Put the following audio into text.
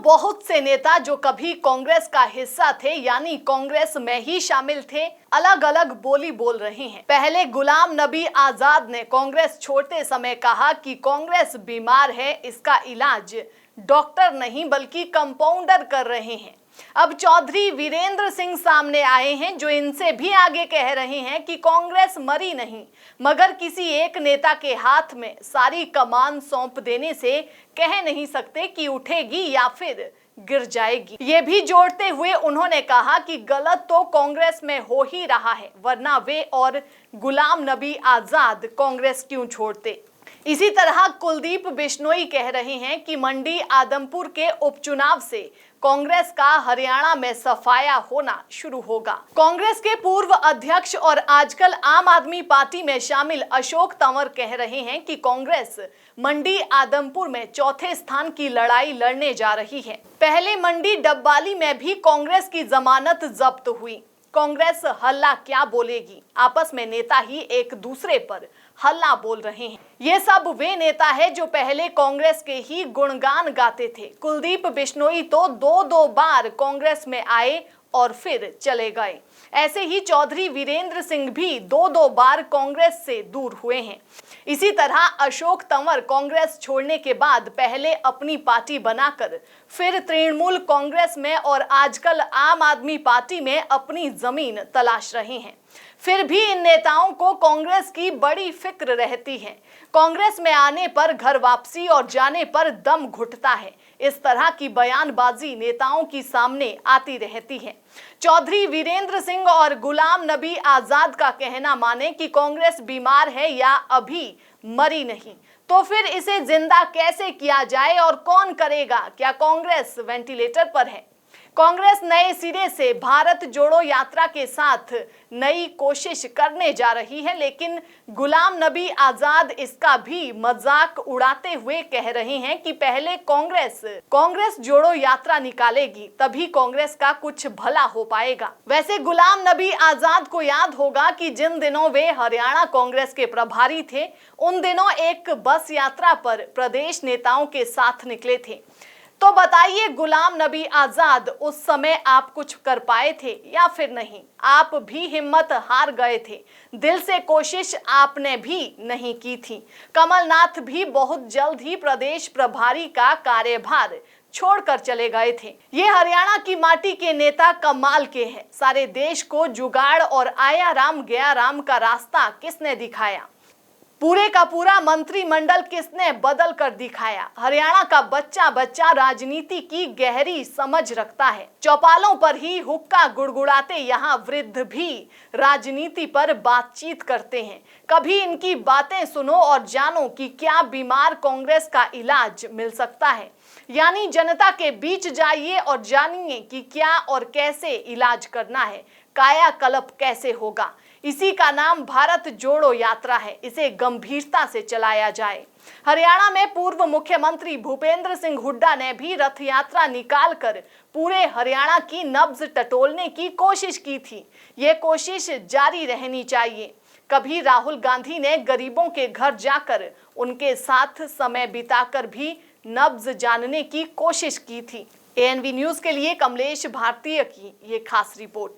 बहुत से नेता जो कभी कांग्रेस का हिस्सा थे यानी कांग्रेस में ही शामिल थे, अलग अलग बोली बोल रहे हैं। पहले गुलाम नबी आजाद ने कांग्रेस छोड़ते समय कहा कि कांग्रेस बीमार है, इसका इलाज डॉक्टर नहीं बल्कि कंपाउंडर कर रहे हैं। अब चौधरी वीरेंद्र सिंह सामने आए हैं जो इनसे भी आगे कह रहे हैं कि कांग्रेस मरी नहीं, मगर किसी एक नेता के हाथ में सारी कमान सौंप देने से कह नहीं सकते कि उठेगी या फिर गिर जाएगी। ये भी जोड़ते हुए उन्होंने कहा कि गलत तो कांग्रेस में हो ही रहा है, वरना वे और गुलाम नबी आजाद कांग्रेस क्यों छोड़ते। इसी तरह कुलदीप बिश्नोई कह रहे हैं कि मंडी आदमपुर के उपचुनाव से कांग्रेस का हरियाणा में सफाया होना शुरू होगा। कांग्रेस के पूर्व अध्यक्ष और आजकल आम आदमी पार्टी में शामिल अशोक तंवर कह रहे हैं कि कांग्रेस मंडी आदमपुर में चौथे स्थान की लड़ाई लड़ने जा रही है। पहले मंडी डब्बाली में भी कांग्रेस की जमानत जब्त हुई। कांग्रेस हल्ला क्या बोलेगी, आपस में नेता ही एक दूसरे पर हल्ला बोल रहे हैं। ये सब वे नेता है जो पहले कांग्रेस के ही गुणगान गाते थे। कुलदीप बिश्नोई तो दो बार कांग्रेस में आए और फिर चले गए। ऐसे ही चौधरी वीरेंद्र सिंह भी दो बार कांग्रेस से दूर हुए हैं। इसी तरह अशोक तंवर कांग्रेस छोड़ने के बाद पहले अपनी पार्टी बनाकर फिर तृणमूल कांग्रेस में और आजकल आम आदमी पार्टी में अपनी जमीन तलाश रहे हैं। फिर भी इन नेताओं को कांग्रेस की बड़ी फिक्र रहती है। कांग्रेस में आने पर घर वापसी और जाने पर दम घुटता है। इस तरह की बयानबाजी नेताओं की सामने आती रहती है। चौधरी वीरेंद्र सिंह और गुलाम नबी आजाद का कहना माने कि कांग्रेस बीमार है या अभी मरी नहीं, तो फिर इसे जिंदा कैसे किया जाए और कौन करेगा? क्या कांग्रेस वेंटिलेटर पर है? कांग्रेस नए सिरे से भारत जोड़ो यात्रा के साथ नई कोशिश करने जा रही है, लेकिन गुलाम नबी आजाद इसका भी मजाक उड़ाते हुए कह रहे हैं कि पहले कांग्रेस जोड़ो यात्रा निकालेगी, तभी कांग्रेस का कुछ भला हो पाएगा। वैसे गुलाम नबी आजाद को याद होगा कि जिन दिनों वे हरियाणा कांग्रेस के प्रभारी थे, उन दिनों एक बस यात्रा पर प्रदेश नेताओं के साथ निकले थे। तो बताइए, गुलाम नबी आजाद उस समय आप कुछ कर पाए थे या फिर नहीं? आप भी हिम्मत हार गए थे, दिल से कोशिश आपने भी नहीं की थी। कमलनाथ भी बहुत जल्द ही प्रदेश प्रभारी का कार्यभार छोड़कर चले गए थे। ये हरियाणा की माटी के नेता कमाल के हैं। सारे देश को जुगाड़ और आया राम गया राम का रास्ता किसने दिखाया? पूरे का पूरा मंत्रिमंडल किसने बदल कर दिखाया? हरियाणा का बच्चा बच्चा राजनीति की गहरी समझ रखता है। चौपालों पर ही हुक्का गुड़गुड़ाते यहाँ वृद्ध भी राजनीति पर बातचीत करते हैं। कभी इनकी बातें सुनो और जानो कि क्या बीमार कांग्रेस का इलाज मिल सकता है। यानी जनता के बीच जाइए और जानिए कि क्या और कैसे इलाज करना है, कायाकल्प कैसे होगा। इसी का नाम भारत जोड़ो यात्रा है। इसे गंभीरता से चलाया जाए। हरियाणा में पूर्व मुख्यमंत्री भूपेंद्र सिंह हुड्डा ने भी रथ यात्रा निकालकर पूरे हरियाणा की नब्ज टटोलने की कोशिश की थी। ये कोशिश जारी रहनी चाहिए। कभी राहुल गांधी ने गरीबों के घर जाकर उनके साथ समय बिताकर भी नब्ज जानने की कोशिश की थी। ANV न्यूज के लिए कमलेश भारतीय की ये खास रिपोर्ट।